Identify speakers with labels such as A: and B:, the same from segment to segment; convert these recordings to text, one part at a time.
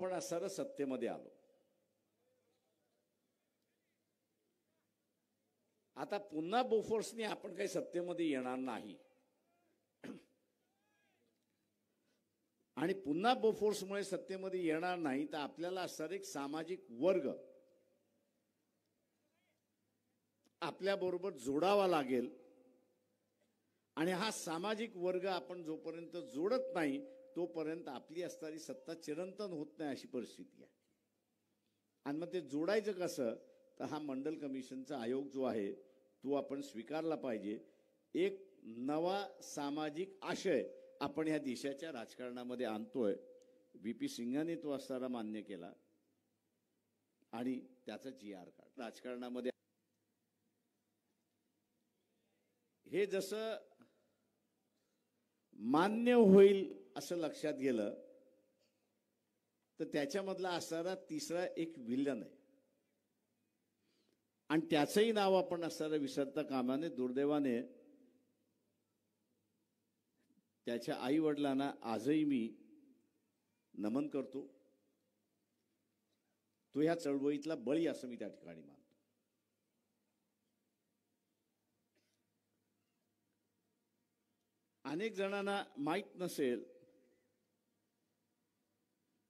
A: आपण असं सत्तेमध्ये आलो. आता पुन्हा बोफोर्सने आपण काही सत्तेमध्ये येणार नाही आणि पुन्हा बोफोर्समुळे सत्तेमध्ये येणार नाही तर आपल्याला असणारा एक सामाजिक वर्ग आपल्याबरोबर जोडावा लागेल आणि हा सामाजिक वर्ग आपण जोपर्यंत जोडत नाही तोपर्यंत आपली असणारी सत्ता चिरंतन होत नाही अशी परिस्थिती आहे. आणि मग ते जोडायचं कसं तर हा मंडल कमिशनचा आयोग जो आहे तो आपण स्वीकारला पाहिजे. एक नवा सामाजिक आशय आपण ह्या देशाच्या राजकारणामध्ये आणतोय. VP सिंगाने तो असताना मान्य केला आणि त्याचा GR काढ राजकारणामध्ये. हे जसं मान्य होईल असं लक्षात गेलं तर त्याच्यामधला असणारा तिसरा एक विलन आहे आणि त्याचंही नाव आपण असणारा विसरता कामा नये. दुर्दैवाने त्याच्या आई वडिलांना आजही मी नमन करतो. तो ह्या चळवळीतला बळी असं मी त्या ठिकाणी मानतो. अनेक जणांना माहीत नसेल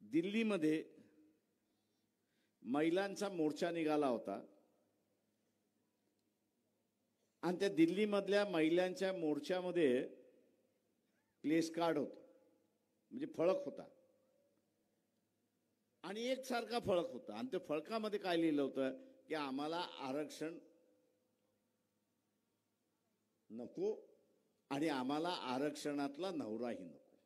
A: दिल्लीमध्ये महिलांचा मोर्चा निघाला होता आणि त्या दिल्लीमधल्या महिलांच्या मोर्चामध्ये प्लेस कार्ड होतं म्हणजे फळक होता आणि एकसारखा फळक होता आणि त्या फळकामध्ये काय लिहिलं होतं की आम्हाला आरक्षण नको आणि आम्हाला आरक्षणातला नवराही नको.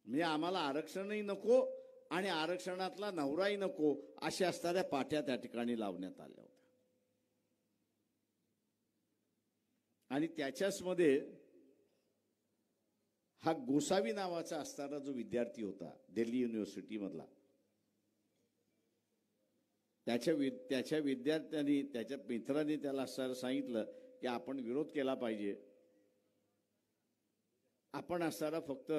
A: म्हणजे आम्हाला आरक्षणही नको आणि आरक्षणातला नवराही नको अशा असणाऱ्या पाट्या त्या ठिकाणी लावण्यात आल्या होत्या. आणि त्याच्याच मध्ये हा गोसावी नावाचा असणारा जो विद्यार्थी होता दिल्ली युनिव्हर्सिटी मधला त्याच्या विद्यार्थ्यांनी त्याच्या मित्रांनी त्याला असं सांगितलं की आपण विरोध केला पाहिजे. आपण असणारा फक्त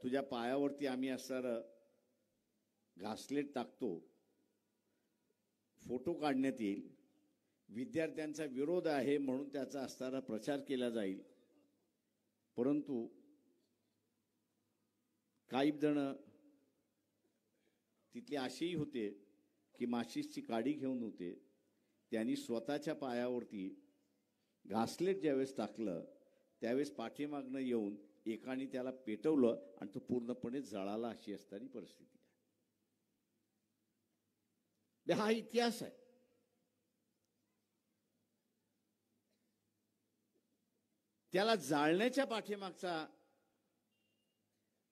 A: तुझ्या पायावरती आम्ही असणारा घासलेट टाकतो, फोटो काढण्यात येईल, विद्यार्थ्यांचा विरोध आहे म्हणून त्याचा असणारा प्रचार केला जाईल. परंतु काही जण तिथले असेही होते की माचिसची काडी घेऊन होते. त्यांनी स्वतःच्या पायावरती घासलेट ज्यावेळेस टाकलं त्यावेळेस पाठीमागनं येऊन एकाने त्याला पेटवलं आणि तो पूर्णपणे जळाला अशी असणारी परिस्थिती आहे. हा इतिहास आहे. त्याला जाळण्याच्या पाठीमागचा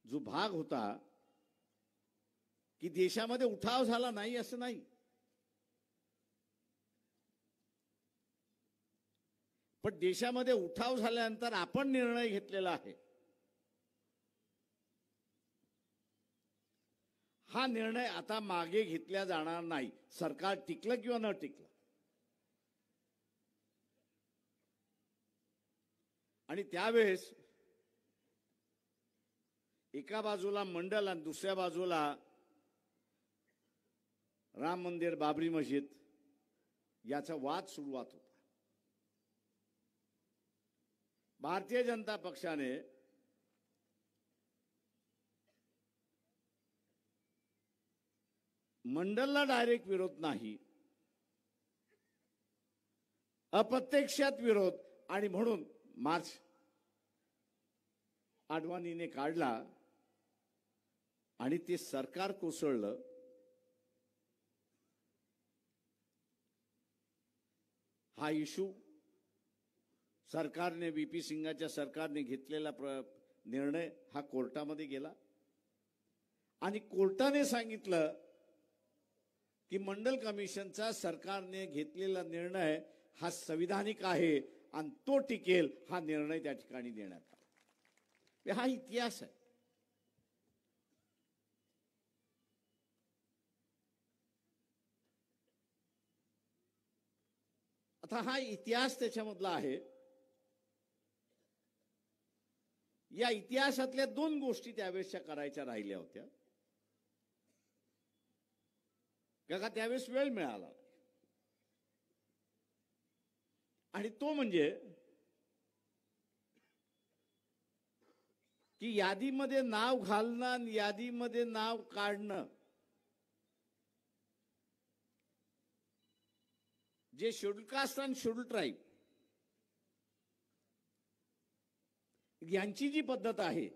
A: जो भाग होता की देशामध्ये उठाव झाला नाही असं नाही, पण देशामध्ये उठाव झाल्यानंतर आपण निर्णय घेतलेला आहे. हा निर्णय आता मागे घेतला जाणार नाही. सरकार टिकलं किंवा न टिकलं. आणि त्यावेळेस एका बाजूला मंडल आणि दुसऱ्या बाजूला राम मंदिर बाबरी मस्जिद याचा वाद सुरुवात होता. भारतीय जनता पक्षाने मंडलला डायरेक्ट विरोध नाही, अप्रत्यक्षात विरोध आणि म्हणून मार्च आडवाणीने काढला आणि ते सरकार कोसळलं. हा इशू सरकारने VP सिंगाच्या सरकारने घेतलेला निर्णय हा कोर्टामध्ये गेला आणि कोर्टाने सांगितलं की मंडल कमिशनचा सरकारने घेतलेला निर्णय हा संविधानिक आहे आणि तो टिकेल. हा निर्णय त्या ठिकाणी देण्यात आला. हा इतिहास आहे. आता हा इतिहास त्याच्यामधला आहे. या इतिहासातल्या दोन गोष्टी त्यावेळेसच्या करायच्या राहिल्या होत्या. का त्यावेळेस वेळ मिळाला. आणि तो म्हणजे की यादीमध्ये नाव घालणं आणि यादीमध्ये नाव काढणं, जे शेड्यूल कास्ट आणि शेड्यूल ट्राईब यांची जी पद्धत आहे,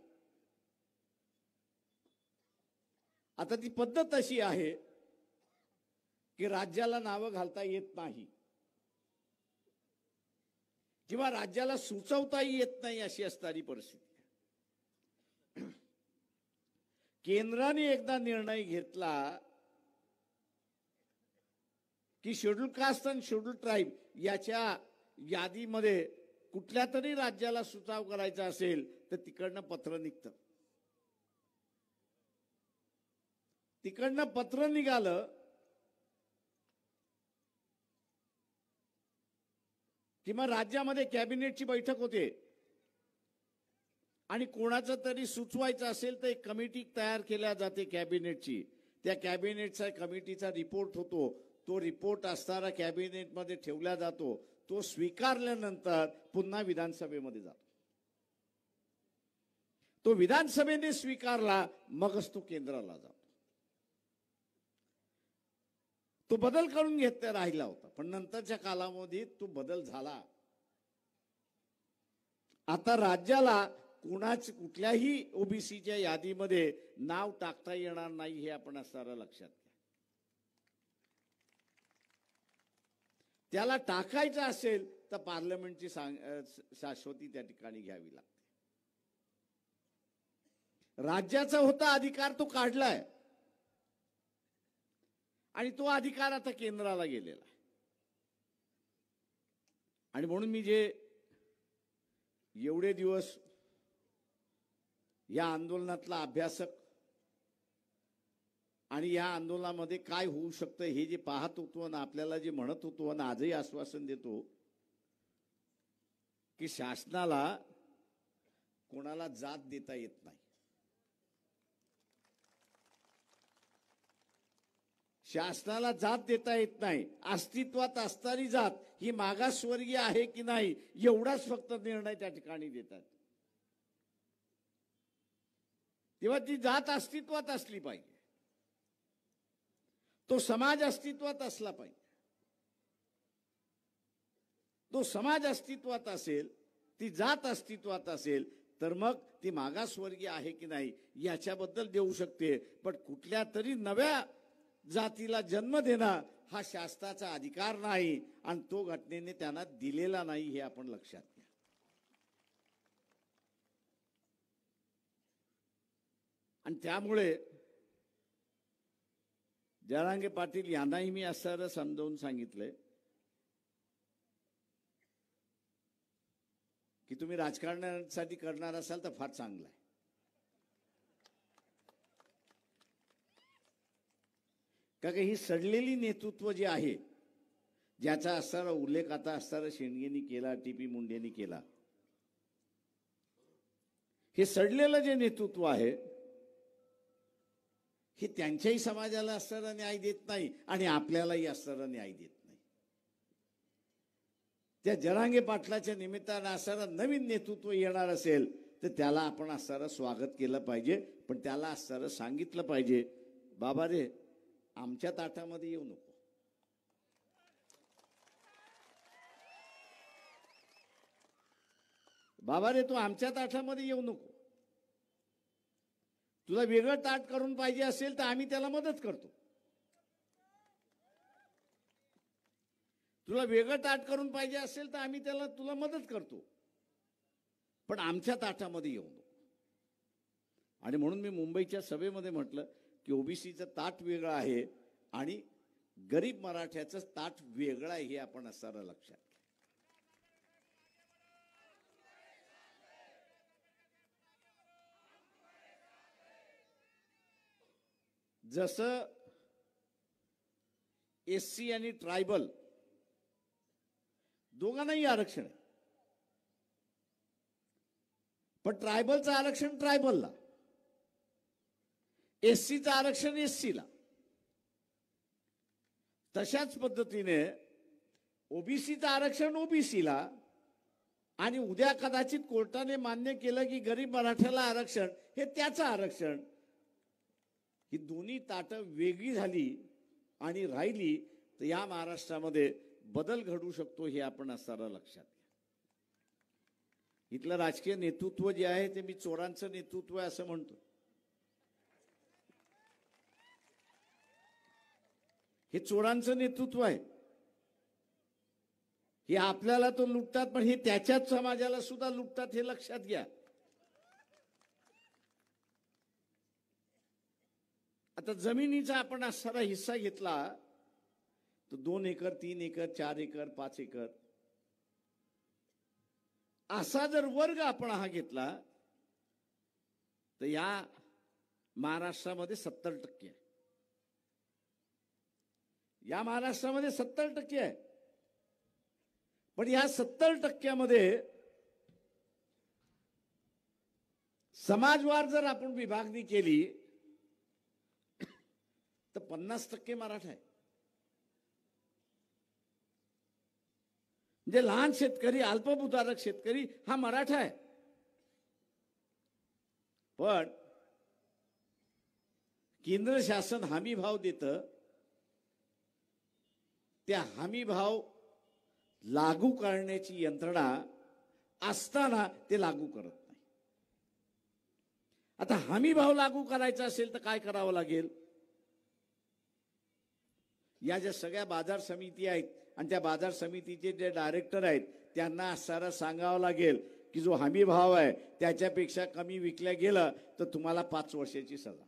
A: आता ती पद्धत अशी आहे की राज्याला नावं घालता येत नाही किंवा राज्याला सुचवताही येत नाही अशी असणारी परिस्थिती. केंद्राने एकदा निर्णय घेतला की शेड्यूल कास्ट आणि शेड्यूल ट्राईब याच्या यादीमध्ये कुठल्या तरी राज्याला सुचाव करायचा असेल तर तिकडनं पत्र निघतं. तिकडनं पत्र निघालं की मग राज्यामध्ये कॅबिनेटची बैठक होते आणि कोणाचं तरी सुचवायचं असेल तर एक कमिटी तयार केल्या जाते कॅबिनेटची. त्या कॅबिनेटचा कमिटीचा रिपोर्ट होतो. तो रिपोर्ट असणारा कॅबिनेटमध्ये ठेवला जातो. तो स्वीकारल्यानंतर पुन्हा विधानसभेमध्ये जातो. तो विधानसभेने स्वीकारला मगच तो केंद्राला जातो. तो बदल करून घेतला राहिला होता, पण नंतरच्या कालावधीत तो बदल झाला. आता राज्याला कुठल्याही ओबीसीच्या यादीमध्ये नाव टाकता येणार नाही हे आपण असणारा लक्षात घ्या. त्याला टाकायचं असेल तर पार्लमेंटची शाश्वती त्या ठिकाणी घ्यावी लागते. राज्याचा होता अधिकार तो काढलाय आणि तो अधिकार आता केंद्राला गेलेला आहे. आणि म्हणून मी जे एवढे दिवस या आंदोलनातला अभ्यासक आणि या आंदोलनामध्ये काय होऊ शकतं हे जे पाहत होतो आणि आपल्याला जे म्हणत होतो आणि आजही आश्वासन देतो की शासनाला कोणाला जात देता येत नाही. शासनाला जात देता येत नाही. अस्तित्वात असणारी जात ही मागासवर्गीय आहे की नाही एवढाच फक्त निर्णय त्या ठिकाणी देतात. तेव्हा ती जात अस्तित्वात असली पाहिजे, तो समाज अस्तित्वात असला पाहिजे. तो समाज अस्तित्वात असेल, ती जात अस्तित्वात असेल तर मग ती मागासवर्गीय आहे की नाही याच्याबद्दल देऊ शकते. पण कुठल्या तरी नव्या जातीला जन्म देणं हा शासनाचा अधिकार नाही आणि तो घटनेने त्यांना दिलेला नाही हे आपण लक्षात घ्या. आणि त्यामुळे जरांगे पाटील यांनाही मी असं समजावून सांगितलंय की तुम्ही राजकारणासाठी करणार असाल तर फार चांगलं आहे. कारण ही सडलेली नेतृत्व जे आहे, ज्याचा असणारा उल्लेख आता असणारा शेंडगेंनी केला, टीपी मुंडेंनी केला, हे सडलेलं जे नेतृत्व आहे हे त्यांच्याही समाजाला असणारा न्याय देत नाही आणि आपल्यालाही असणारा न्याय देत नाही. त्या जरांगे पाटलाच्या निमित्तानं असणारा नवीन नेतृत्व येणार असेल तर त्याला आपण असणारा स्वागत केलं पाहिजे. पण त्याला असणारं सांगितलं पाहिजे, बाबा रे आमच्या ताटामध्ये येऊ नको. बाबा रे तू आमच्या ताटामध्ये येऊ नको. तुला वेगळं ताट करून पाहिजे असेल तर आम्ही त्याला मदत करतो. तुला वेगळं ताट करून पाहिजे असेल तर आम्ही तुला मदत करतो, पण आमच्या ताटामध्ये येऊ नको. आणि म्हणून मी मुंबईच्या सभेमध्ये म्हटलं की ओबीसीचं ताट वेगळं आहे आणि गरीब मराठ्याचं ताट वेगळं आहे हे आपण असणारं लक्षात. जसं एससी आणि ट्रायबल दोघांनाही आरक्षण आहे, पण ट्रायबलचं आरक्षण ट्रायबलला, एससीचं आरक्षण एससीला. तशाच पद्धतीने ओबीसीचं आरक्षण ओबीसीला, आणि उद्या कदाचित कोर्टाने मान्य केलं की गरीब मराठ्याला आरक्षण, हे त्याचं आरक्षण. ही दोन्ही ताटं वेगळी झाली आणि राहिली तर या महाराष्ट्रामध्ये बदल घडू शकतो, हे आपण असताना लक्षात घ्या. इथलं राजकीय नेतृत्व जे आहे ते मी चोरांचं नेतृत्व आहे असं म्हणतो. हे चोरांचं नेतृत्व आहे. हे आपल्याला तो लुटतात, पण हे त्याच्याच समाजाला सुद्धा लुटतात, हे लक्षात घ्या. आता जमिनीचा आपण असणारा हिस्सा घेतला तर 2 एकर 3 एकर 4 एकर 5 एकर असा जर वर्ग आपण हा घेतला तर या महाराष्ट्रामध्ये 70% आहे. या महाराष्ट्रामध्ये 70% आहे. पण या 70%मध्ये समाजवार जर आपण विभागणी केली तर 50% मराठा आहे. म्हणजे लहान शेतकरी, अल्पभूधारक शेतकरी हा मराठा आहे. पण केंद्र शासन हमी भाव देतं, त्या हमी भाव लागू करण्याची यंत्रणा असताना ते लागू करत नाही. आता हमी भाव लागू करायचा असेल तर काय करावं लागेल? या ज्या सगळ्या बाजार समिती आहेत आणि त्या बाजार समितीचे जे डायरेक्टर आहेत त्यांना सारं सांगावं लागेल की जो हमी भाव आहे त्याच्यापेक्षा कमी विकल्या गेलं तर तुम्हाला 5 वर्षाची सजा.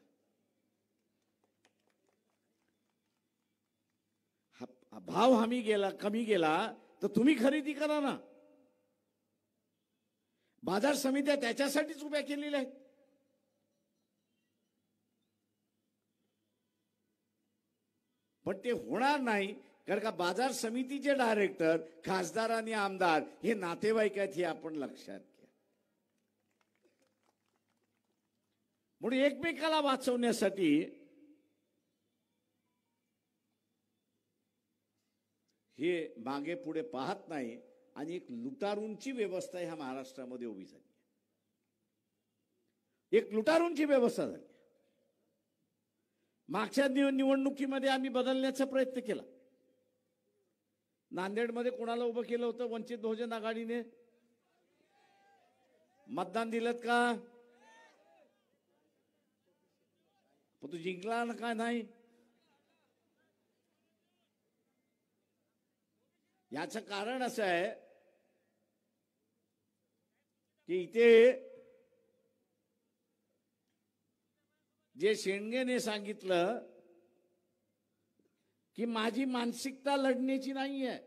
A: भाव हमी गेला, कमी गेला तर तुम्ही खरेदी करा ना. बाजार समित्या त्याच्यासाठीच उभ्या केलेल्या आहेत. पण ते होणार नाही, कारण का बाजार समितीचे डायरेक्टर, खासदार आणि आमदार हे नातेवाईक आहेत, हे आपण लक्षात घ्या. म्हणून एकमेकाला वाचवण्यासाठी हे मागे पुढे पाहत नाही आणि एक लुटारूंची व्यवस्था ह्या महाराष्ट्रामध्ये उभी झाली. एक लुटारूंची व्यवस्था झाली. मागच्या निवडणुकीमध्ये आम्ही बदलण्याचा प्रयत्न केला. नांदेडमध्ये कोणाला उभं केलं होतं? वंचित बहुजन आघाडीने. मतदान दिलं का? पण तू जिंकला ना काय? नाही. याचं कारण असं आहे की इथे जे शेंडगेने सांगितलं की माझी मानसिकता लढण्याची नाहीये,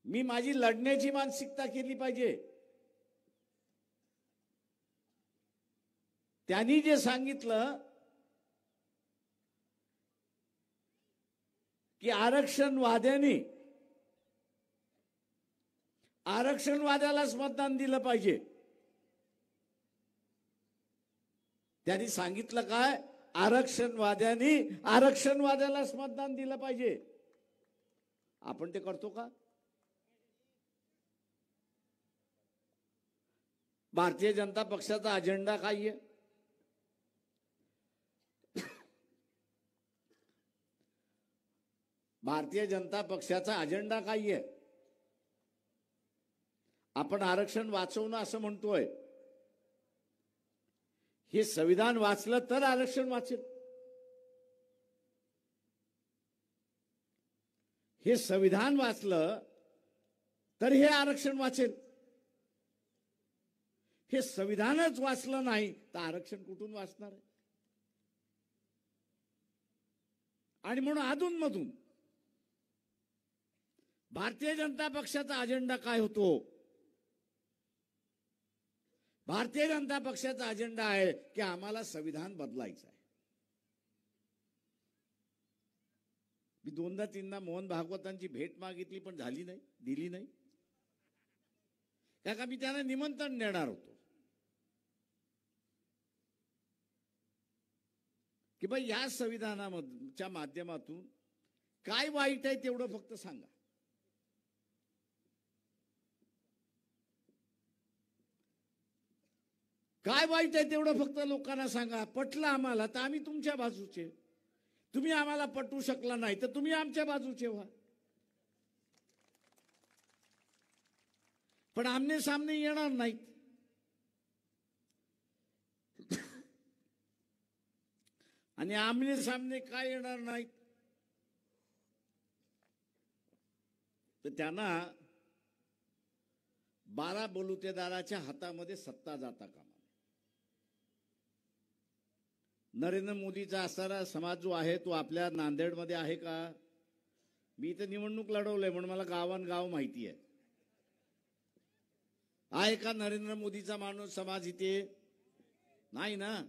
A: मी माझी लढण्याची मानसिकता केली पाहिजे. त्यांनी जे सांगितलं की आरक्षणवाद्यालाच मतदान दिलं पाहिजे. त्यांनी सांगितलं काय? आरक्षणवाद्यालाच मतदान दिलं पाहिजे. आपण ते करतो का? भारतीय जनता पक्षाचा अजेंडा काय आहे? भारतीय जनता पक्षाचा अजेंडा काय आहे? आपण आरक्षण वाचवणं असं म्हणतोय. हे संविधान वाचलं तर आरक्षण वाचेल. हे संविधान वाचलं तर हे आरक्षण वाचेल. हे संविधानच वाचलं नाही तर आरक्षण कुठून वाचणार आहे? आणि म्हणून अधूनमधून भारतीय जनता पक्षाचा अजेंडा काय होतो? भारतीय जनता पक्षाचा अजेंडा आहे की आम्हाला संविधान बदलायचं आहे. मी 2दा-3दा मोहन भागवतांची भेट मागितली पण झाली नाही, दिली नाही. का मी त्यांना निमंत्रण देणार होतो. की बाई या संविधानाच्या माध्यमातून काय वाईट आहे तेवढं फक्त सांगा. काय वाईट आहे तेवढं फक्त लोकांना सांगा. पटलं आम्हाला तर आम्ही तुमच्या बाजूचे, तुम्ही आम्हाला पटवू शकला नाही तर तुम्ही आमच्या बाजूचे व्हा. पण आमने सामने येणार नाहीत. आणि आमने सामने काय येणार नाहीत तर त्यांना 12 बलुतेदाराच्या हातामध्ये सत्ता जाता कामा. नरेंद्र मोदीचा असणारा समाज जो आहे तो आपल्या नांदेडमध्ये आहे का? मी इथे निवडणूक लढवलंय म्हणून मला गावान माहिती आहे. आहे का नरेंद्र मोदीचा माणूस समाज इथे? नाही ना.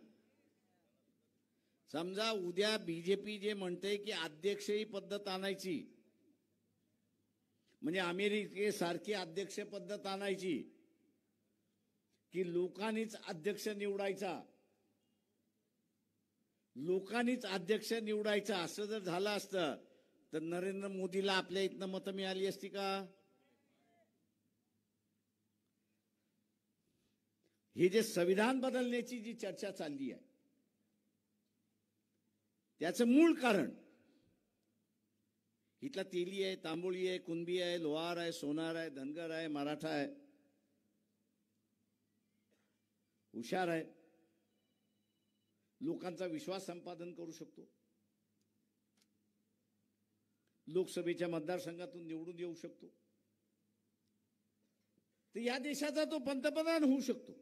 A: समजा उद्या बीजेपी जे म्हणते की अध्यक्षही पद्धत आणायची, म्हणजे अमेरिकेसारखी अध्यक्ष पद्धत आणायची की लोकांनीच अध्यक्ष निवडायचा, लोकांनीच अध्यक्ष निवडायचा, असं जर झालं असतं तर नरेंद्र मोदीला आपल्या इथनं मतं मिळाली असती का? हे जे संविधान बदलण्याची जी चर्चा चालली आहे त्याचं मूळ कारण इथला तेली आहे, तांबोळी आहे, कुणबी आहे, लोहार आहे, सोनार आहे, धनगर आहे, मराठा आहे, हुशार आहे, लोकांचा विश्वास संपादन करू शकतो, लोकसभेच्या मतदारसंघातून निवडून येऊ शकतो, तर या देशाचा तो पंतप्रधान होऊ शकतो.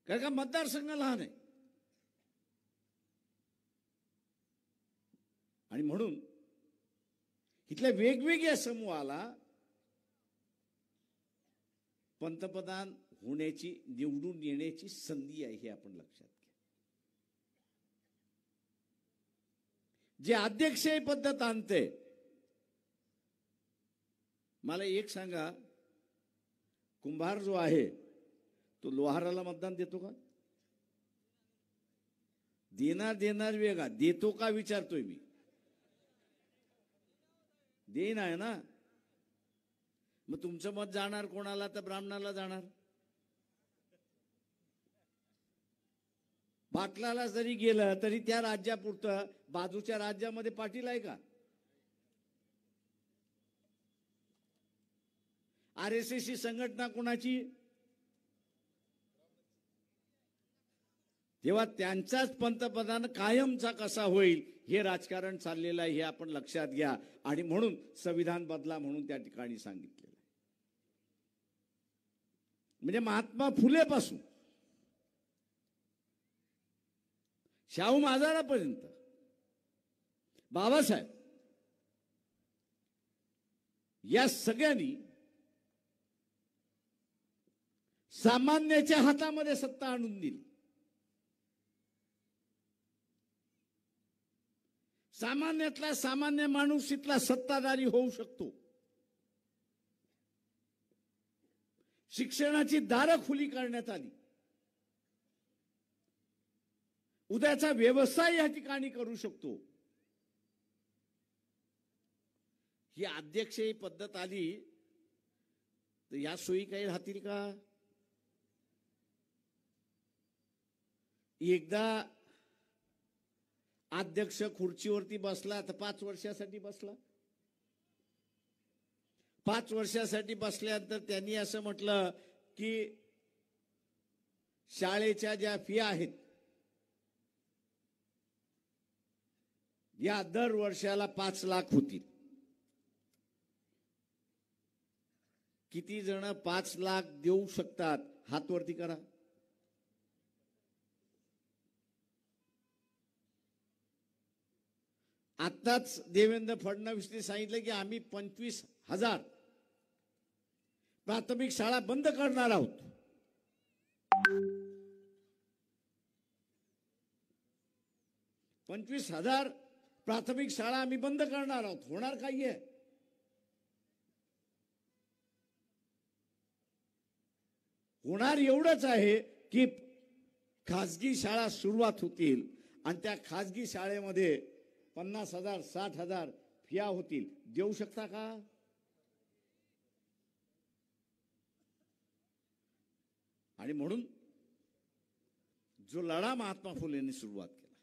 A: कारण का मतदारसंघ लहान आहे. आणि म्हणून इथल्या वेगवेगळ्या समूहाला पंतप्रधान होण्याची, निवडून येण्याची संधी आहे हे आपण लक्षात घ्या. जे अध्यक्षीय पद्धत आणते, मला एक सांगा, कुंभार जो आहे तो लोहाराला मतदान देतो का? देणार वेगळा, देतो का विचारतोय मी. देईन आहे ना. मग तुमचं मत जाणार कोणाला? तर ब्राह्मणाला जाणार. पाटलाला जरी गेलं तरी त्या राज्यापुरतं, बाजूच्या राज्यामध्ये पाटील आहे का? RSS ही संघटना कोणाची? तेव्हा त्यांचाच पंतप्रधान कायमचा कसा होईल हे राजकारण चाललेलं आहे, हे आपण लक्षात घ्या. आणि म्हणून संविधान बदला म्हणून त्या ठिकाणी सांगितलेलं आहे. म्हणजे महात्मा फुलेपासून शाहू महाराजांपर्यंत बाबासाहेब या सगळ्यांनी सामान्याच्या हातामध्ये सत्ता आणून दिली. सामान्यातला सामान्य माणूस इथला सत्ताधारी होऊ शकतो. शिक्षणाची दारं खुली करण्यात आली. उद्याचा व्यवसाय या ठिकाणी करू शकतो. ही अध्यक्षीय पद्धत आली तर या सोयी काही राहतील का? एकदा अध्यक्ष खुर्चीवरती बसला तर 5 वर्षासाठी बसला. 5 वर्षासाठी बसल्यानंतर त्यांनी असं म्हटलं की शाळेच्या ज्या फी आहेत या दर वर्षाला 5 लाख होतील. किती जण 5 लाख देऊ शकतात? हात वरती करा. आत्ताच देवेंद्र फडणवीसने सांगितलं की आम्ही 25,000 प्राथमिक शाळा बंद करणार आहोत. $25,000 प्राथमिक शाळा आम्ही बंद करणार आहोत. होणार काही आहे? होणार एवढंच आहे की खाजगी शाळा सुरुवात होतील आणि त्या खाजगी शाळेमध्ये 50,000 60,000 फिया होतील, देऊ शकता का? आणि म्हणून जो लढा महात्मा फुलेंनी सुरुवात केला,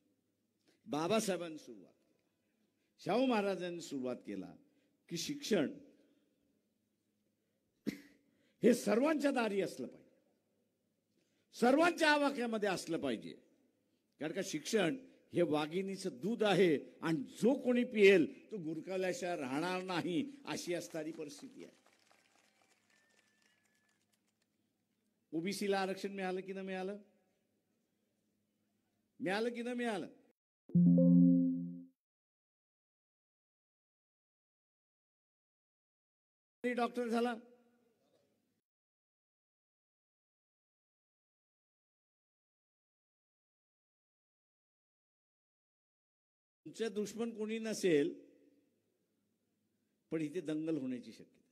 A: बाबासाहेबांनी सुरुवात केला, शाहू महाराजांनी सुरुवात केला की शिक्षण हे सर्वांच्या दारी असलं पाहिजे, सर्वांच्या आवाक्यामध्ये असलं पाहिजे. कारण का शिक्षण हे वाघिणीचं दूध आहे आणि जो कोणी पिएल तो गुरकावल्याशिवाय राहणार नाही, अशी असणारी परिस्थिती आहे. ओबीसीला आरक्षण मिळालं की न मिळालं? मिळालं की न मिळालं? डॉक्टर झाला, तुमचे दुश्मन कोणी नसेल पण इथे दंगल होण्याची शक्यता आहे.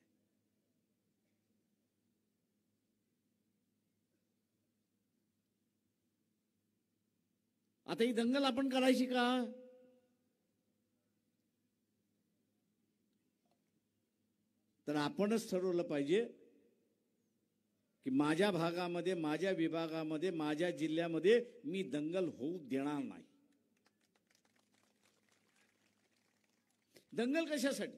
A: आता ही दंगल आपण करायची का? तर आपणच ठरवलं पाहिजे की माझ्या भागामध्ये, माझ्या विभागामध्ये, माझ्या जिल्ह्यामध्ये मी दंगल होऊ देणार नाही. दंगल कशासाठी?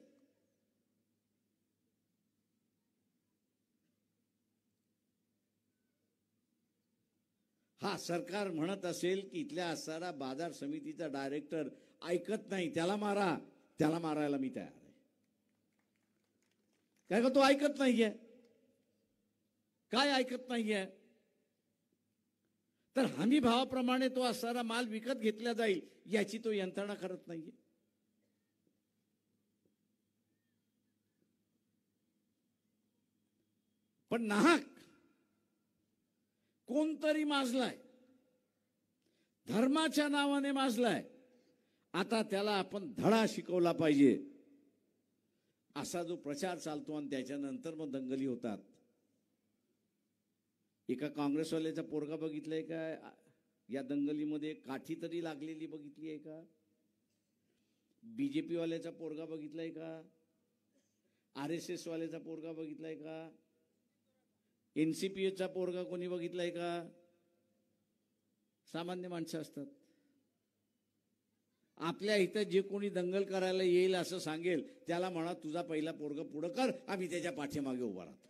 A: हा सरकार म्हणत असेल की इथल्या असणारा बाजार समितीचा डायरेक्टर ऐकत नाही, त्याला मारा, त्याला मारायला मी तयार आहे. काय का तो ऐकत नाहीये? काय ऐकत नाहीये? तर हमी भावाप्रमाणे तो असणारा माल विकत घेतला जाईल याची तो यंत्रणा करत नाहीये. पण नाहक कोणतरी माजलाय, धर्माच्या नावाने माजलाय. आता त्याला आपण धडा शिकवला पाहिजे, असा जो प्रचार चालतो आणि त्याच्यानंतर मग दंगली होतात. एका काँग्रेसवाल्याचा पोरगा बघितलाय का या दंगलीमध्ये? काठी तरी लागलेली बघितली आहे का? बीजेपी वाल्याचा पोरगा बघितलाय का? RSS वाल्याचा पोरगा बघितलाय का? NCPचा पोरगा कोणी बघितलाय का? सामान्य माणसं असतात. आपल्या इथं जे कोणी दंगल करायला येईल असं सांगेल त्याला म्हणा तुझा पहिला पोरगा पुढं कर, आम्ही त्याच्या पाठीमागे उभा राहतो.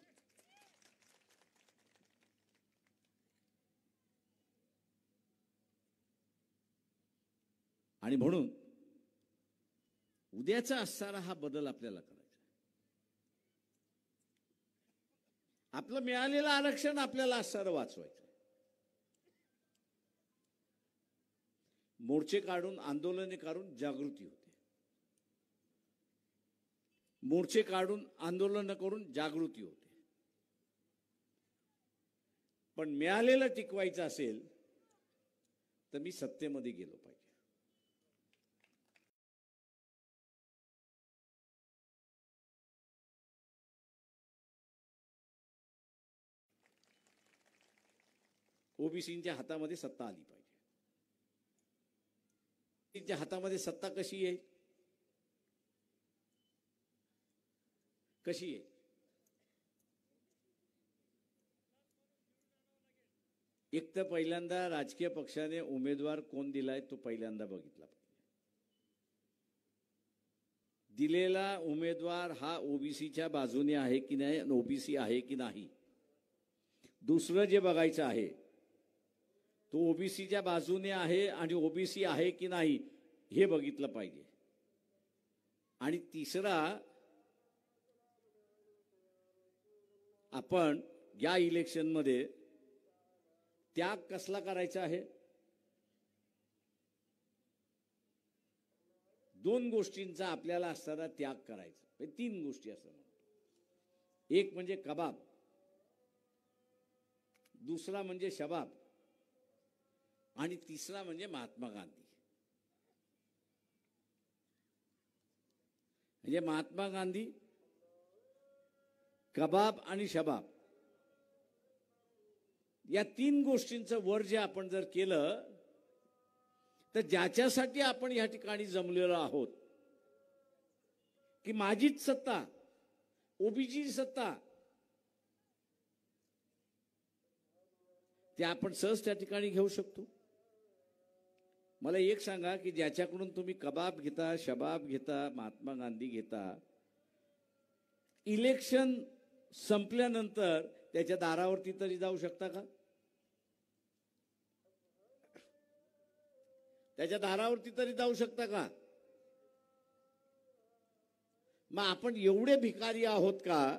A: आणि म्हणून उद्याचा असणारा हा बदल आपल्याला करायचा. आपलं मिळालेलं आरक्षण आपल्याला असणारं वाचवायचं. मोर्चे काढून, आंदोलने काढून जागृती होते. मोर्चे काढून, आंदोलन करून जागृती होते. पण मिळालेलं टिकवायचं असेल तर मी सत्तेमध्ये गेलो पाहिजे. ओबीसीच्या हातामध्ये सत्ता आली पाहिजे. त्यांच्या हातामध्ये सत्ता कशी आहे? कशी आहे? एक तर पहिल्यांदा राजकीय पक्षाने उमेदवार कोण दिलाय तो पहिल्यांदा बघितला पाहिजे. दिलेला उमेदवार हा ओबीसीच्या बाजूने आहे की नाही, ओबीसी आहे की नाही. दुसरं जे बघायचं आहे तो ओबीसीच्या बाजूने आहे आणि ओबीसी आहे की नाही हे बघितलं पाहिजे. आणि तिसरा, आपण या इलेक्शनमध्ये त्याग कसला करायचा आहे? दोन गोष्टींचा आपल्याला असणारा त्याग करायचा. तीन गोष्टी असं म्हणतो. एक म्हणजे कबाब, दुसरा म्हणजे शबाब आणि तिसरा म्हणजे महात्मा गांधी. म्हणजे महात्मा गांधी, कबाब आणि शबाब या 3 गोष्टींचं वर जे आपण जर केलं तर ज्याच्यासाठी आपण या ठिकाणी जमलेलो आहोत की माझीच सत्ता, ओबीसी सत्ता, ते आपण सहज त्या ठिकाणी घेऊ शकतो. मला एक सांगा की ज्याच्याकडून तुम्ही कबाब घेता, शबाब घेता, महात्मा गांधी घेता, इलेक्शन संपल्यानंतर त्याच्या दारावरती तरी जाऊ शकता का? त्याच्या दारावरती तरी जाऊ शकता का? मग आपण एवढे भिकारी आहोत का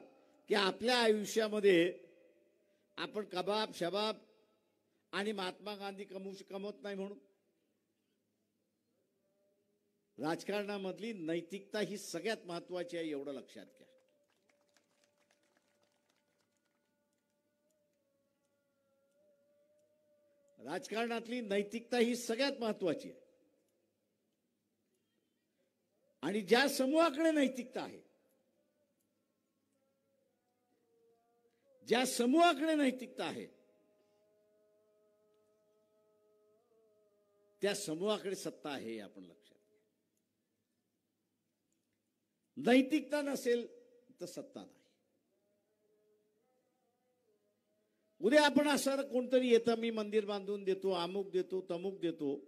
A: की आपल्या आयुष्यामध्ये आपण कबाब, शबाब आणि महात्मा गांधी कमवत नाही म्हणून? राजकारणामधली नैतिकता ही सगळ्यात महत्वाची आहे, एवढं लक्षात घ्या. राजकारणातली नैतिकता ही सगळ्यात महत्वाची आहे. आणि ज्या समूहाकडे नैतिकता आहे, ज्या समूहाकडे नैतिकता आहे, त्या समूहाकडे सत्ता आहे हे आपण लक्षात घ्या. नैतिकता नसेल तर सत्ता नाही. उद्या आपण असं कोणतरी येतं, मी मंदिर बांधून देतो, अमुक देतो, तमुक देतो,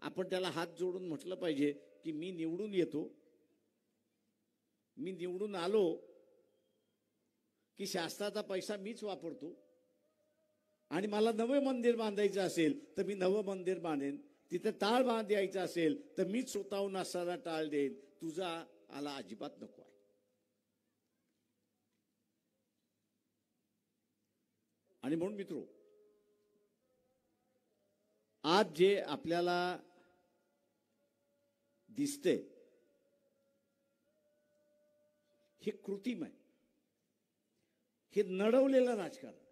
A: आपण त्याला हात जोडून म्हटलं पाहिजे की मी निवडून येतो, मी निवडून आलो की शासनाचा पैसा मीच वापरतो आणि मला नवं मंदिर बांधायचं असेल तर मी नवं मंदिर बांधेन, तिथे टाळ बांधायचा असेल तर मीच स्वतःहून असणारा टाळ देईन, तुझा आला अजिबात नको आहे. आणि म्हणून मित्रो, आज जे आपल्याला दिसते हे कृत्रिम आहे, हे नडवलेलं राजकारण आहे,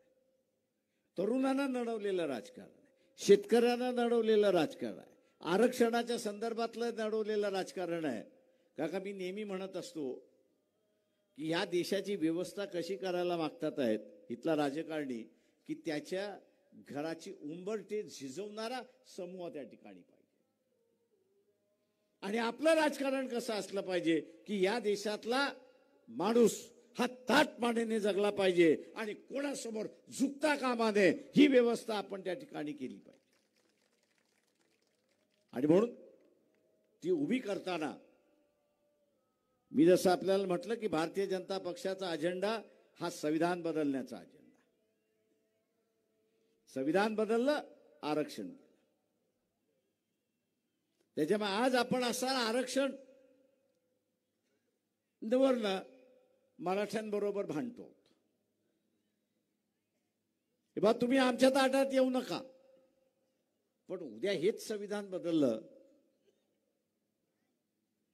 A: तरुणांना नडवलेलं राजकारण आहे, शेतकऱ्यांना नडवलेलं राजकारण आहे, आरक्षणाच्या संदर्भातलं नडवलेलं राजकारण आहे. काका मी नेहमी म्हणत असतो की ह्या देशाची व्यवस्था कशी करायला मागतात आहेत इथला राजकारणी की त्याच्या घराची उंबरठे झिजवणारा समूह त्या ठिकाणी पाहिजे. आणि आपलं राजकारण कसं असलं पाहिजे की या देशातला माणूस हा ताटमानेने जगला पाहिजे आणि कोणासमोर झुकता कामा नये, ही व्यवस्था आपण त्या ठिकाणी केली पाहिजे. आणि म्हणून ती उभी करताना मी जसं आपल्याला म्हटलं की भारतीय जनता पक्षाचा अजेंडा हा संविधान बदलण्याचा अजेंडा. संविधान बदललं, आरक्षण केलं. त्याच्यामुळे आज आपण असं आरक्षण वरनं मराठ्यांबरोबर भांडतो. बा तुम्ही आमच्या ताटात येऊ नका, पण उद्या हेच संविधान बदललं,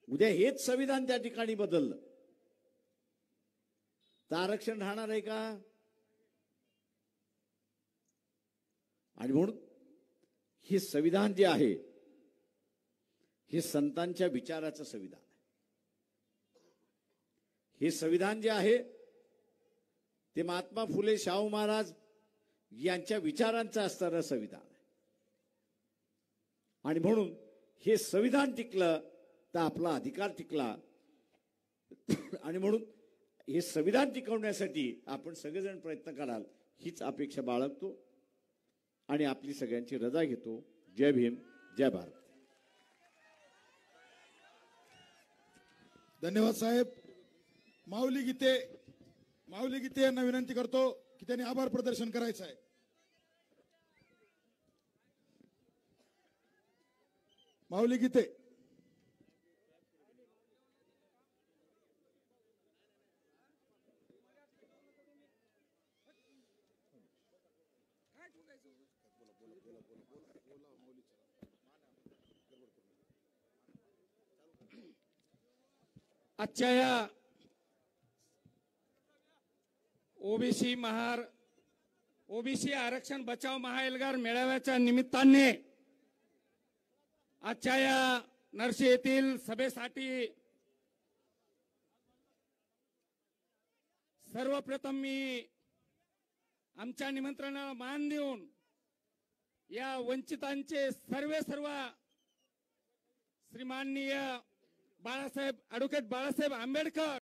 A: उद्या हेच संविधान त्या ठिकाणी बदललं तर आरक्षण राहणार आहे का? आणि म्हणून हे संविधान जे आहे हे संतांच्या विचाराचं संविधान आहे. हे संविधान जे आहे ते महात्मा फुले शाहू महाराज यांच्या विचारांचं असणारं संविधान आहे. आणि म्हणून हे संविधान टिकलं तर आपला अधिकार टिकला. आणि म्हणून हे संविधान टिकवण्यासाठी आपण सगळेजण प्रयत्न कराल हीच अपेक्षा बाळगतो आणि आपली सगळ्यांची रजा घेतो. जय भीम, जय भारत.
B: धन्यवाद साहेब. माऊली गीते यांना विनंती करतो की त्यांनी आभार प्रदर्शन करायचं आहे. माऊली गीते.
C: आजच्या या ओबीसी आरक्षण बचाव महाएल्गार मेळाव्याच्या निमित्ताने आजच्या या नरसी येथील सभेसाठी सर्वप्रथम मी आमच्या निमंत्रणाला मान देऊन या वंचितांचे सर्व श्रीमाननीय ॲडव्होकेट बाळासाहेब आंबेडकर